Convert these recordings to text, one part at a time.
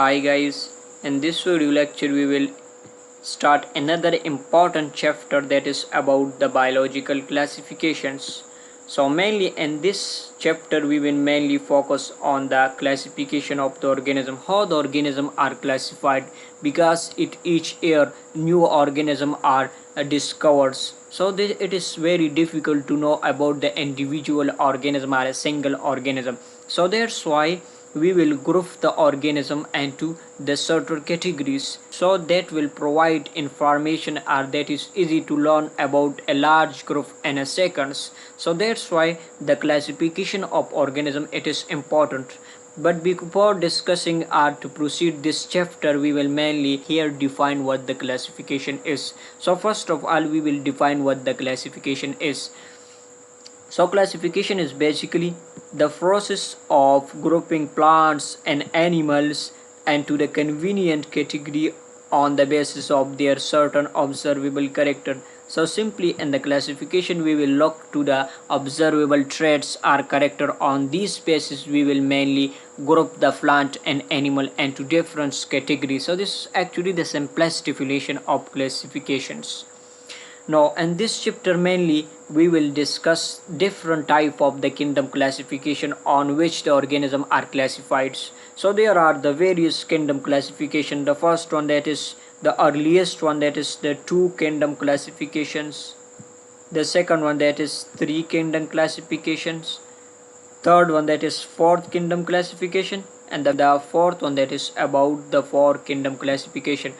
Hi guys, in this video lecture we will start another important chapter that is about the biological classifications. So mainly in this chapter we will mainly focus on the classification of the organism, how the organism are classified, because each year new organism are discovered. So it is very difficult to know about the individual organism or a single organism. So that's why we will group the organism into the certain categories, so that will provide information or that is easy to learn about a large group in a seconds. So that's why the classification of organism it is important. But before discussing or to proceed this chapter, we will mainly here define what the classification is. So first of all we will define what the classification is. So classification is basically the process of grouping plants and animals into the convenient category on the basis of their certain observable character. So simply in the classification we will look to the observable traits or character. On these basis we will mainly group the plant and animal into different categories. So this is actually the simplest definition of classifications. Now in this chapter mainly we will discuss different type of the kingdom classification on which the organism are classified. So there are the various kingdom classification. The first one, that is the earliest one, that is the 2 kingdom classifications. The second one, that is 3 kingdom classifications. Third one, that is 4th kingdom classification, and the fourth one, that is about the 4 kingdom classification.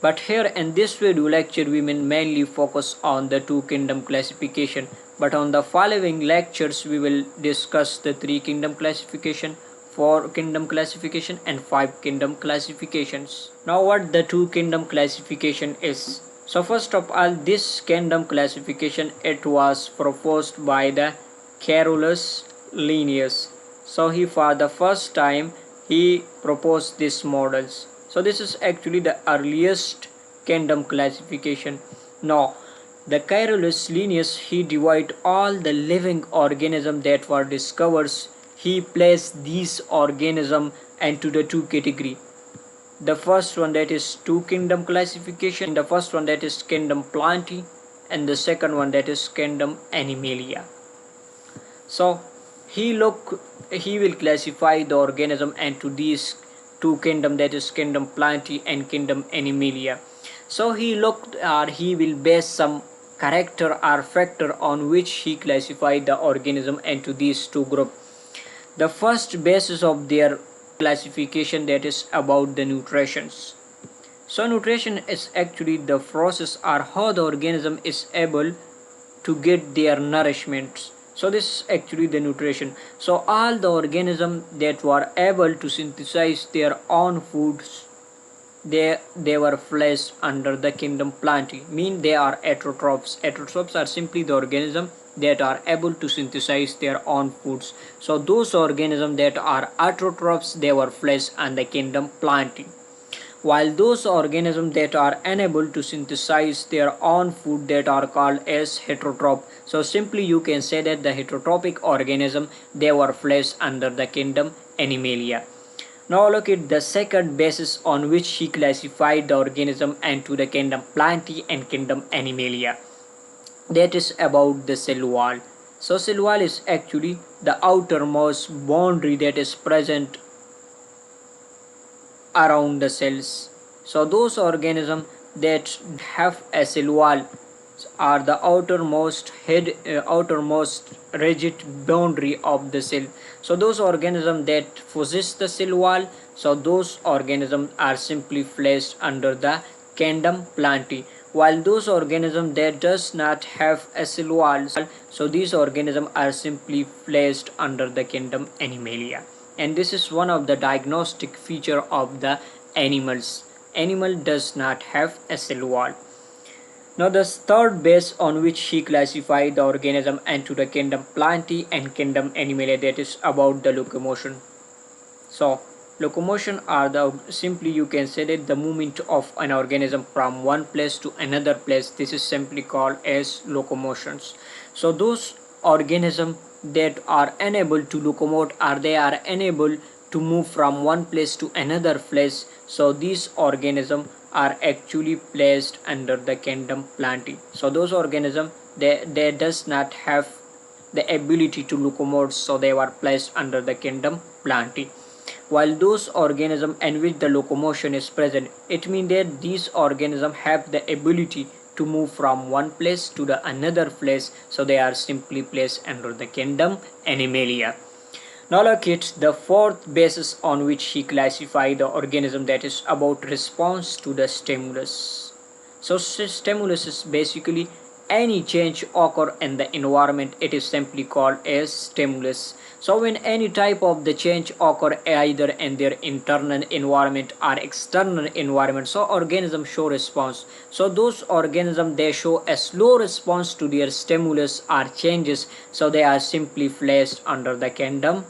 But here in this video lecture we will mainly focus on the 2 kingdom classification, but on the following lectures we will discuss the 3 kingdom classification, 4 kingdom classification and 5 kingdom classifications. Now what the 2 kingdom classification is. So first of all, this kingdom classification it was proposed by the Carolus Linnaeus. So he for the first time he proposed these models. So this is actually the earliest kingdom classification. Now the Carolus Linnaeus he divided all the living organisms that were discovered. He placed these organisms into the 2 categories. The first one, that is 2 kingdom classification. The first one, that is kingdom Plantae, and the second one, that is kingdom Animalia. So he will classify the organism into these 2 kingdom, that is kingdom Plantae and kingdom Animalia. So he will base some character or factor on which he classified the organism into these 2 groups. The first basis of their classification, that is about the nutritions. So nutrition is actually the process or how the organism is able to get their nourishment. So this is actually the nutrition. So all the organisms that were able to synthesize their own foods, they were placed under the kingdom Plantae, mean they are autotrophs. Autotrophs are simply the organisms that are able to synthesize their own foods. So those organisms that are autotrophs, they were placed under the kingdom Plantae, while those organisms that are unable to synthesize their own food, that are called as heterotroph. So simply you can say that the heterotrophic organism, they were placed under the kingdom Animalia. Now look at the second basis on which he classified the organism into the kingdom Plantae and kingdom Animalia. That is about the cell wall. So cell wall is actually the outermost boundary that is present around the cells. So those organisms that have a cell wall are the outermost rigid boundary of the cell. So those organisms that possess the cell wall, so those organisms are simply placed under the kingdom Plantae, while those organisms that does not have a cell wall, so these organisms are simply placed under the kingdom Animalia. And this is one of the diagnostic feature of the animals. Animal does not have a cell wall. Now the third base on which he classified the organism into the kingdom Plantae and kingdom Animalia, that is about the locomotion. So locomotion are simply you can say that the movement of an organism from one place to another place. This is simply called as locomotions. So those organisms that are unable to locomote, or they are unable to move from one place to another place. So these organisms are actually placed under the kingdom Plantae. So those organisms, they does not have the ability to locomote, so they were placed under the kingdom Plantae. While those organisms in which the locomotion is present, it means that these organisms have the ability to move from one place to the another place, so they are simply placed under the kingdom Animalia. Now look at the fourth basis on which he classified the organism, that is about response to the stimulus. So stimulus is basically any change occur in the environment, it is simply called as stimulus. So when any type of the change occur either in their internal environment or external environment, so organisms show response. So those organisms, they show a slow response to their stimulus or changes, so they are simply placed under the kingdom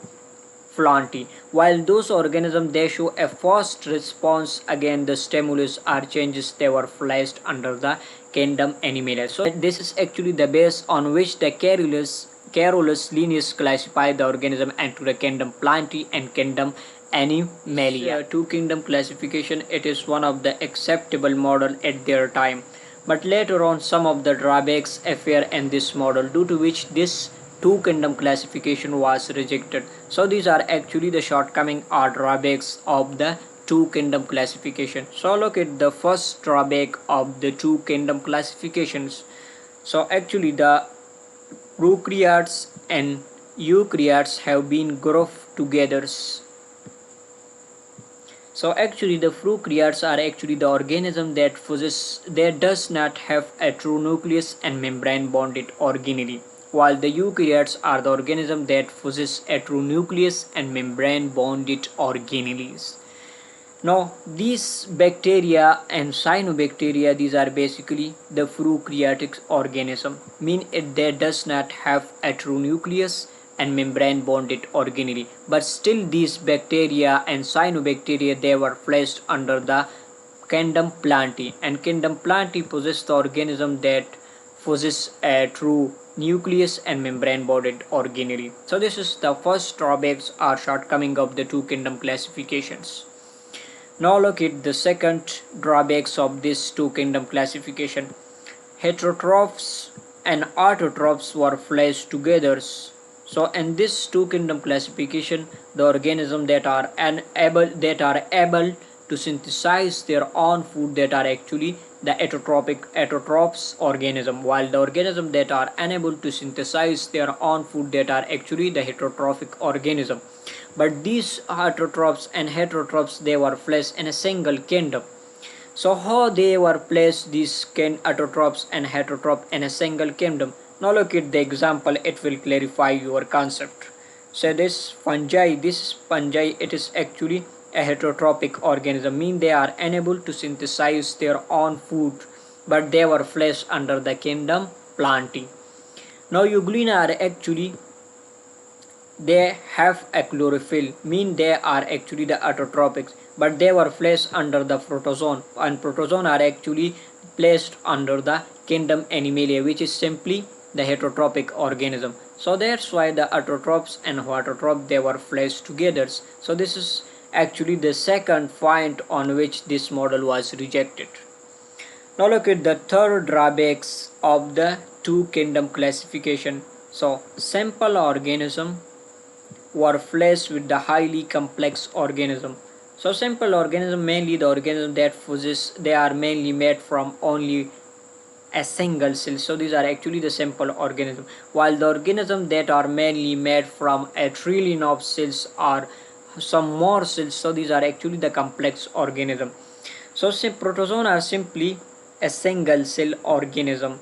Plantae. While those organisms, they show a fast response against the stimulus or changes, they were placed under the kingdom Animalia. So this is actually the base on which the carolus Linnaeus classified the organism into the kingdom Plantae and kingdom Animalia. Two kingdom classification, it is one of the acceptable model at their time, but later on some of the drawbacks appear in this model, due to which this two kingdom classification was rejected. So these are actually the shortcoming or drawbacks of the two kingdom classification. So look at the first drawback of the two kingdom classifications. So actually the prokaryotes and eukaryotes have been grouped together. So actually the prokaryotes are actually the organism that does not have a true nucleus and membrane bonded organelle, while the eukaryotes are the organism that possess a true nucleus and membrane bonded organelles. Now these bacteria and CyanObacteria, these are basically the prokaryotic organism, mean they does not have a true nucleus and membrane bonded organelle, but still these bacteria and CyanObacteria, they were placed under the kingdom Plantae, and kingdom Plantae possess the organism that possess a true nucleus and membrane bonded organelle. So this is the first drawbacks or shortcoming of the two kingdom classifications. Now look at the second drawbacks of this two kingdom classification. Heterotrophs and autotrophs were placed together. So in this two kingdom classification, the organisms that are able to synthesize their own food, that are actually the autotrophs organism, while the organisms that are unable to synthesize their own food, that are actually the heterotrophic organism. But these autotrophs and heterotrophs, they were placed in a single kingdom. So how they were placed, these autotrophs and heterotrophs, in a single kingdom? Now look at the example, it will clarify your concept. So this fungi, it is actually a heterotrophic organism, mean they are unable to synthesize their own food, but they were placed under the kingdom Plantae. Now Euglenoids are actually, they have a chlorophyll, mean they are actually the autotrophics, but they were placed under the protozoan, and protozoan are actually placed under the kingdom Animalia, which is simply the heterotrophic organism. So that's why the autotrophs and heterotrophs, they were placed together. So this is actually the second point on which this model was rejected. Now look at the third drawbacks of the two kingdom classification. So simple organism were placed with the highly complex organism. So simple organism, mainly the organism that possess, they are mainly made from only a single cell. So these are actually the simple organism, while the organisms that are mainly made from a trillion of cells or some more cells, so these are actually the complex organism. So protozoans are simply a single cell organism.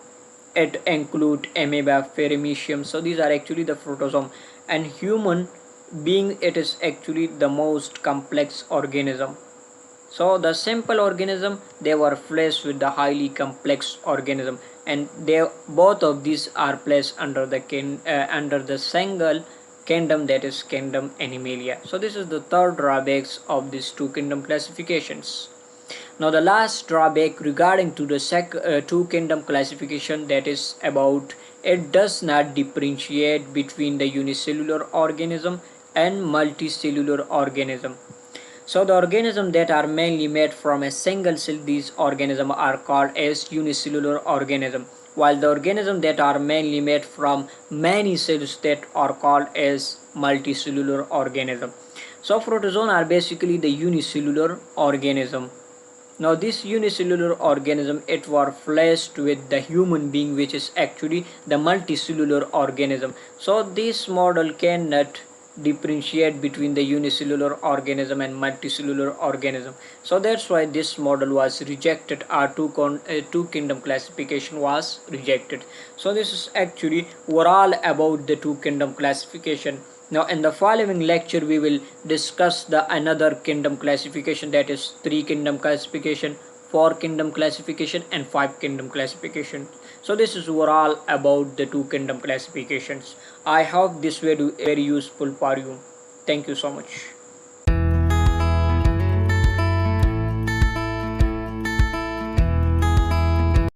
It include amoeba, paramecium, so these are actually the protozoan, and human being, it is actually the most complex organism. So the simple organism, they were placed with the highly complex organism, and they both of these are placed under the single kingdom, that is kingdom Animalia. So this is the third drawbacks of these two kingdom classifications. Now the last drawback regarding to the two kingdom classification, that is about it does not differentiate between the unicellular organism and multicellular organism. So the organisms that are mainly made from a single cell, these organisms are called as unicellular organism, while the organisms that are mainly made from many cells, that are called as multicellular organism. So protozoan are basically the unicellular organism. Now this unicellular organism, it were placed with the human being, which is actually the multicellular organism. So this model cannot differentiate between the unicellular organism and multicellular organism. So that's why this model was rejected. Our two kingdom classification was rejected. So this is actually overall about the two kingdom classification. Now in the following lecture we will discuss the another kingdom classification, that is 3 kingdom classification, 4 kingdom classification and 5 kingdom classification. So this is overall about the 2 kingdom classifications. I hope this will be very useful for you. Thank you so much.